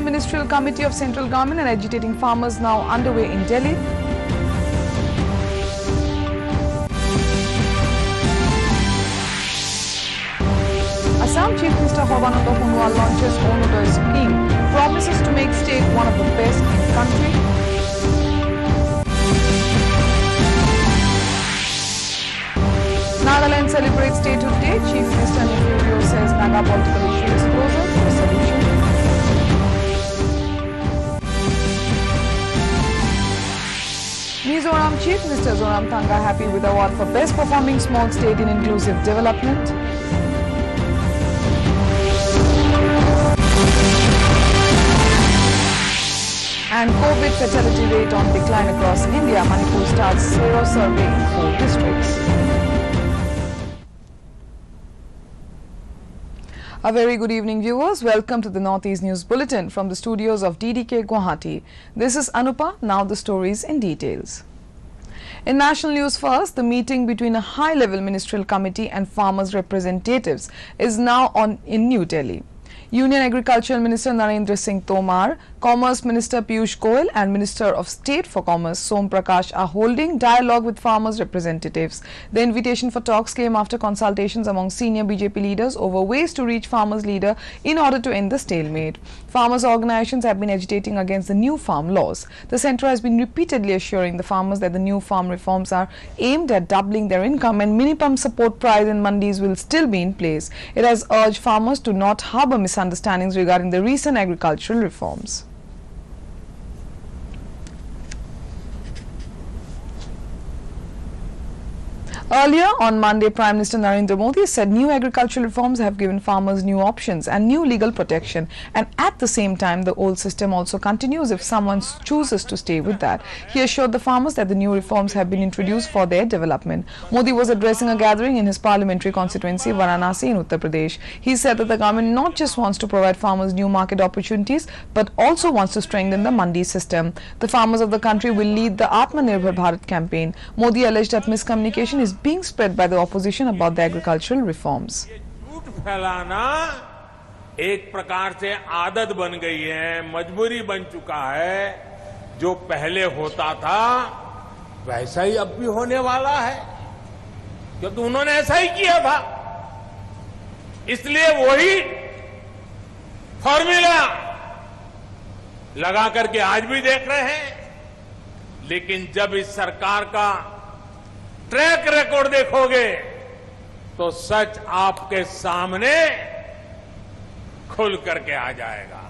Ministerial Committee of Central Government and agitating farmers now underway in Delhi. Assam Chief Minister Sarbananda Sonowal launches Arunodaya scheme, promises to make state one of the best in the country. Nagaland celebrates Statehood Day. Chief Minister Nephew says Naga political issue is closer to a solution. Mizoram Chief Minister Zoram Thanga happy with award for best performing small state in inclusive development. And COVID fatality rate on decline across India. Manipur starts zero survey in 4 districts. A very good evening, viewers. Welcome to the Northeast News Bulletin from the studios of DDK Guwahati. This is Anupa. Now the stories in details. In national news first, the meeting between a high-level ministerial committee and farmers' representatives is now on in New Delhi. Union Agricultural Minister Narendra Singh Tomar, Commerce Minister Piyush Goyal and Minister of State for Commerce Som Prakash are holding dialogue with farmers' representatives. The invitation for talks came after consultations among senior BJP leaders over ways to reach farmers' leader in order to end the stalemate. Farmers' organizations have been agitating against the new farm laws. The centre has been repeatedly assuring the farmers that the new farm reforms are aimed at doubling their income and minimum support price in mandis will still be in place. It has urged farmers to not harbour misunderstandings regarding the recent agricultural reforms. Earlier on Monday, Prime Minister Narendra Modi said new agricultural reforms have given farmers new options and new legal protection, and at the same time the old system also continues if someone chooses to stay with that. He assured the farmers that the new reforms have been introduced for their development. Modi was addressing a gathering in his parliamentary constituency Varanasi in Uttar Pradesh. He said that the government not just wants to provide farmers new market opportunities but also wants to strengthen the mandi system. The farmers of the country will lead the Atmanirbhar Bharat campaign. Modi alleged that miscommunication is being spread by the opposition about the agricultural reforms. झूठ फैलाना एक प्रकार से आदत बन गई है, मजबूरी बन चुका है। जो पहले होता था वैसा ही अब भी होने वाला है, क्योंकि उन्होंने ऐसा ही किया था। इसलिए वही फॉर्मूला लगा करके आज भी देख रहे हैं। लेकिन जब इस सरकार का ट्रैक रिकॉर्ड देखोगे तो सच आपके सामने खुल करके आ जाएगा।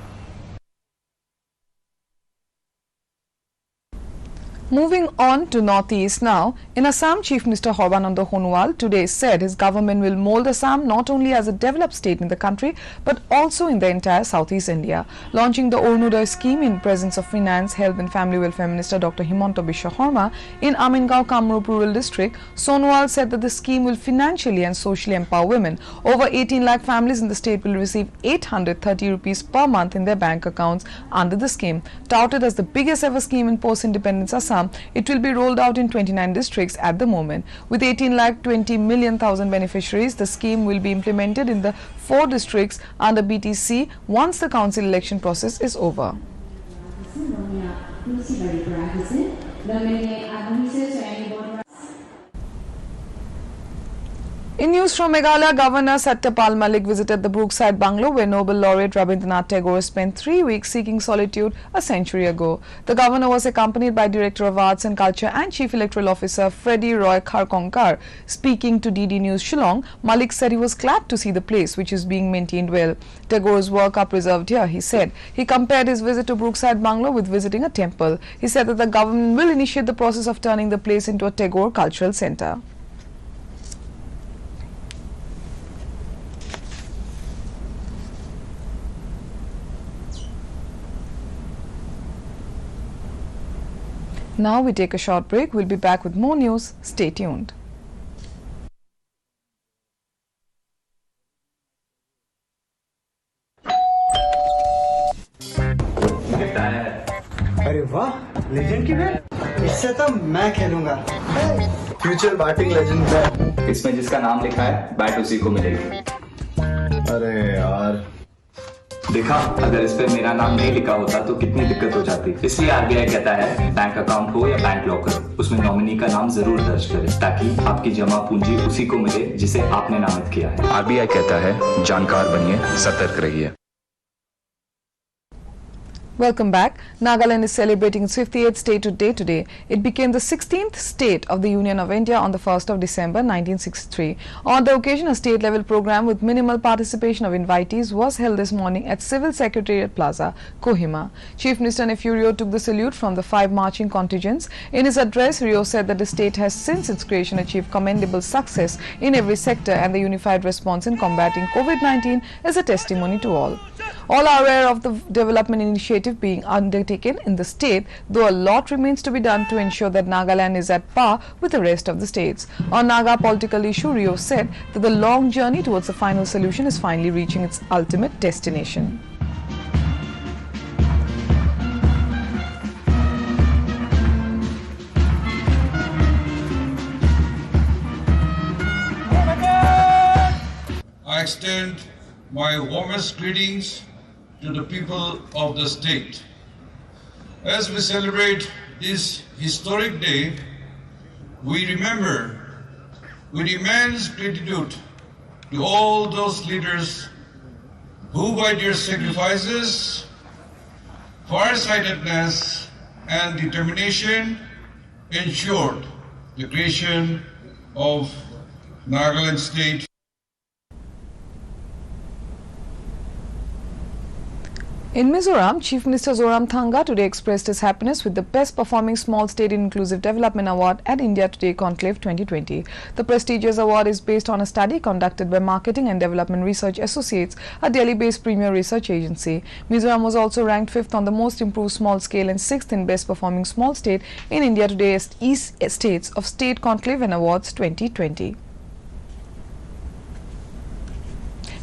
Moving on to Northeast now, in Assam, Chief Minister Sarbananda Sonowal today said his government will mold Assam not only as a developed state in the country but also in the entire Southeast India. Launching the Arunodaya scheme in presence of Finance, Health and Family Welfare Minister Dr. Himanta Biswa Sarma in Amingao, Kamrup Rural District, Sonowal said that the scheme will financially and socially empower women. Over 18 lakh families in the state will receive 830 rupees per month in their bank accounts under the scheme. Touted as the biggest ever scheme in post-independence Assam, it will be rolled out in 29 districts at the moment. With 18,20,000,000 beneficiaries, the scheme will be implemented in the 4 districts under BTC once the council election process is over. In news from Meghalaya, Governor Satyapal Malik visited the Brookside Bungalow where Nobel laureate Rabindranath Tagore spent 3 weeks seeking solitude a century ago. The governor was accompanied by Director of Arts and Culture and Chief Electoral Officer Freddie Roy Kharkonkar. Speaking to DD News Shillong, Malik said he was glad to see the place, which is being maintained well. Tagore's work are preserved here, he said. He compared his visit to Brookside Bungalow with visiting a temple. He said that the government will initiate the process of turning the place into a Tagore cultural centre. Now we take a short break. We'll be back with more news. Stay tuned. अरे वाह, legend की bat. इससे तो मैं खेलूंगा। Future batting legend है। इसमें जिसका नाम लिखा है बैट उसी को मिलेगी। अरे यार, देखा, अगर इस पे मेरा नाम नहीं लिखा होता तो कितनी दिक्कत हो जाती। इसलिए आरबीआई कहता है बैंक अकाउंट हो या बैंक लॉकर, उसमें नॉमिनी का नाम जरूर दर्ज करें ताकि आपकी जमा पूंजी उसी को मिले जिसे आपने नामित किया है। आरबीआई कहता है जानकार बनिए, सतर्क रहिए। Welcome back. Nagaland is celebrating its 58th statehood day today. It became the 16th state of the Union of India on the 1st of December 1963. On the occasion, a state-level program with minimal participation of invitees was held this morning at Civil Secretariat Plaza, Kohima. Chief Minister Nefurio took the salute from the 5 marching contingents. In his address, Rio said that the state has since its creation achieved commendable success in every sector and the unified response in combating COVID-19 is a testimony to all. All are aware of the development initiative being undertaken in the state, though a lot remains to be done to ensure that Nagaland is at par with the rest of the states. On Naga political issue, Rio said that the long journey towards the final solution is finally reaching its ultimate destination. I extend my warmest greetings to the people of the state. As we celebrate this historic day, we remember with immense gratitude to all those leaders who by their sacrifices, farsightedness and determination ensured the creation of Nagaland state. In Mizoram, Chief Minister Zoramthanga today expressed his happiness with the Best Performing Small State in Inclusive Development Award at India Today Conclave 2020. The prestigious award is based on a study conducted by Marketing and Development Research Associates, a Delhi-based premier research agency. Mizoram was also ranked 5th on the Most Improved Small Scale and 6th in Best Performing Small State in India Today's East States of State Conclave and Awards 2020.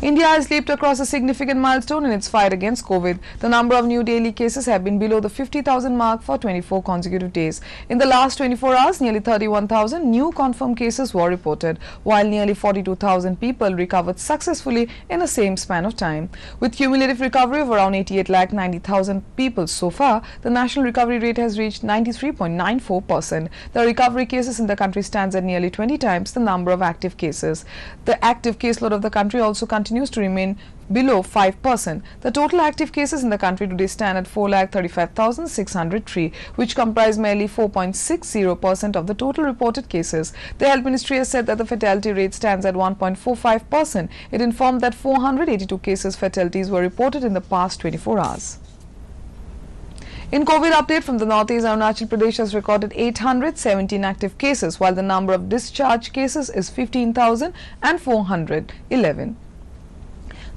India has leaped across a significant milestone in its fight against COVID. The number of new daily cases have been below the 50,000 mark for 24 consecutive days. In the last 24 hours, nearly 31,000 new confirmed cases were reported, while nearly 42,000 people recovered successfully in the same span of time. With cumulative recovery of around 88,90,000 people so far, the national recovery rate has reached 93.94%. The recovery cases in the country stands at nearly 20 times the number of active cases. The active caseload of the country also continues to remain below 5%. The total active cases in the country today stand at 4,35,603, which comprise merely 4.60% of the total reported cases. The Health Ministry has said that the fatality rate stands at 1.45%. It informed that 482 cases fatalities were reported in the past 24 hours. In COVID update from the Northeast, Arunachal Pradesh has recorded 817 active cases, while the number of discharged cases is 15,411.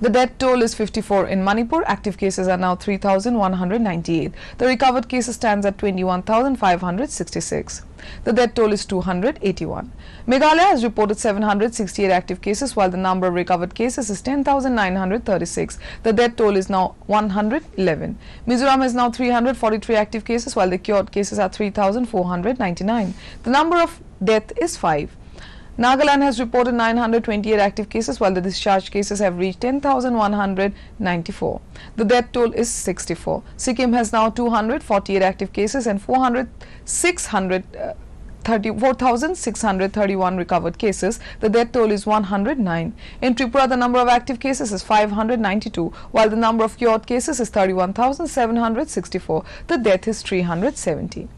The death toll is 54 in Manipur. Active cases are now 3,198. The recovered cases stands at 21,566. The death toll is 281. Meghalaya has reported 768 active cases, while the number of recovered cases is 10,936. The death toll is now 111. Mizoram has now 343 active cases, while the cured cases are 3,499. The number of death is 5. Nagaland has reported 928 active cases, while the discharged cases have reached 10,194. The death toll is 64. Sikkim has now 248 active cases and 4,631 recovered cases. The death toll is 109. In Tripura, the number of active cases is 592, while the number of cured cases is 31,764. The death is 370.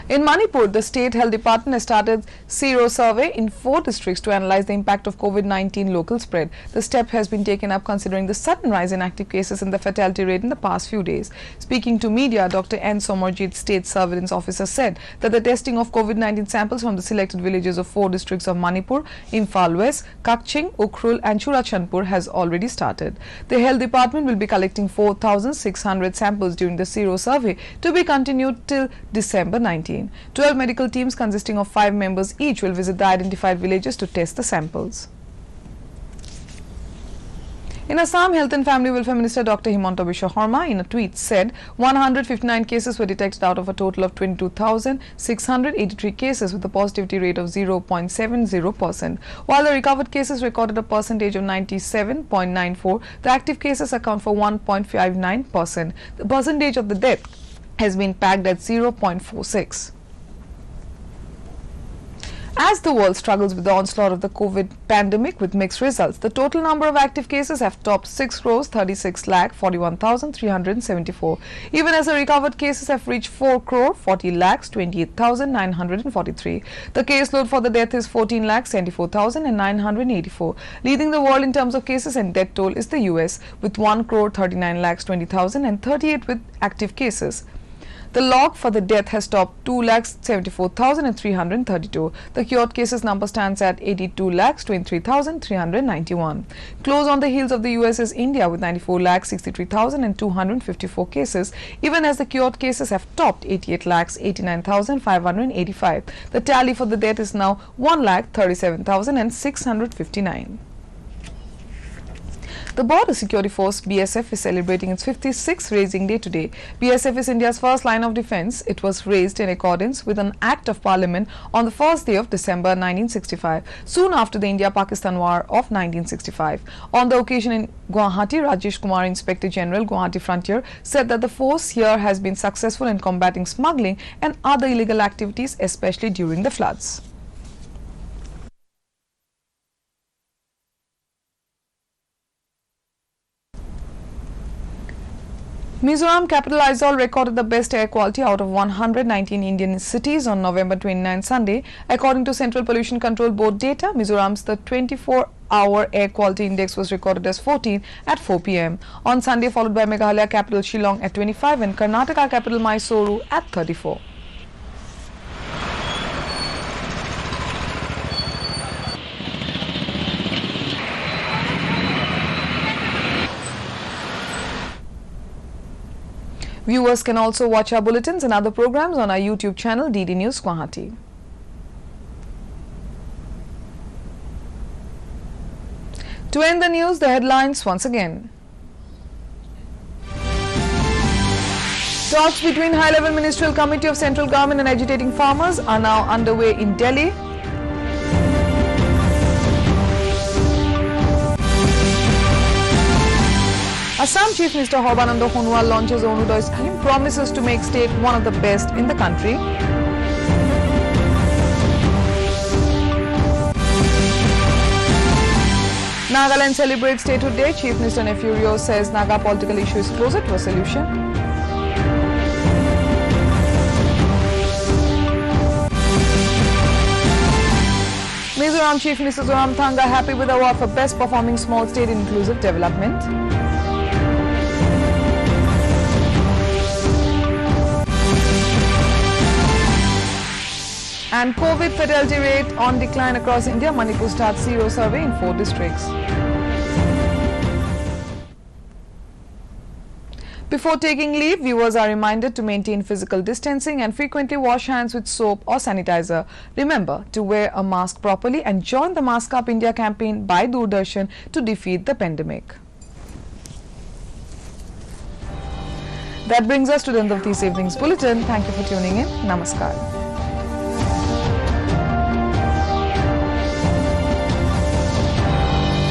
In Manipur, the State Health Department has started sero survey in 4 districts to analyze the impact of COVID-19 local spread. The step has been taken up considering the sudden rise in active cases and the fatality rate in the past few days. Speaking to media, Dr. N. Somarjit, State Surveillance Officer, said that the testing of COVID-19 samples from the selected villages of 4 districts of Manipur, Imphal West, Kakching, Ukhrul and Churachandpur has already started. The Health Department will be collecting 4,600 samples during the sero survey to be continued till December 19. 12 medical teams consisting of 5 members each will visit the identified villages to test the samples. In Assam, Health and Family Welfare Minister Dr. Himanta Biswa Sarma in a tweet said 159 cases were detected out of a total of 22,683 cases with a positivity rate of 0.70%. While the recovered cases recorded a percentage of 97.94, the active cases account for 1.59%. The percentage of the death has been pegged at 0.46. As the world struggles with the onslaught of the COVID pandemic with mixed results, the total number of active cases have topped 6,36,41,374. Even as the recovered cases have reached 4,40,28,943. The caseload for the death is 14,74,984. Leading the world in terms of cases and death toll is the US with 1,39,20,038 with active cases. The log for the death has topped 2,74,332. The cured cases number stands at 82,23,391. Close on the heels of the US is India with 94,63,254 cases, even as the cured cases have topped 88,89,585. The tally for the death is now 1,37,659. The Border Security Force BSF is celebrating its 56th raising day today. BSF is India's first line of defence. It was raised in accordance with an Act of Parliament on the first day of December 1965, soon after the India-Pakistan War of 1965. On the occasion in Guwahati, Rajesh Kumar, Inspector General, Guwahati Frontier, said that the force here has been successful in combating smuggling and other illegal activities, especially during the floods. Mizoram capital Aizawl recorded the best air quality out of 119 Indian cities on November 29 Sunday. According to Central Pollution Control Board data, Mizoram's the 24-hour air quality index was recorded as 14 at 4 p.m. on Sunday, followed by Meghalaya capital Shillong at 25 and Karnataka capital Mysuru at 34. Viewers can also watch our bulletins and other programs on our YouTube channel DD News Guwahati. To end the news, the headlines once again. Talks between high-level ministerial committee of central government and agitating farmers are now underway in Delhi. Assam Chief Minister Sarbananda Sonowal launches Onudoy scheme, promises to make state one of the best in the country. Nagaland celebrates Statehood Day. Chief Minister Nefurio says Naga political issue is closer to a solution. Mizoram Chief Minister Zoram Thanga happy with the award for best performing small state in inclusive development. And COVID fatality rate on decline across India. Manipur starts zero survey in 4 districts. Before taking leave, viewers are reminded to maintain physical distancing and frequently wash hands with soap or sanitizer. Remember to wear a mask properly and join the Mask Up India campaign by Doordarshan to defeat the pandemic. That brings us to the end of this evening's bulletin. Thank you for tuning in. Namaskar.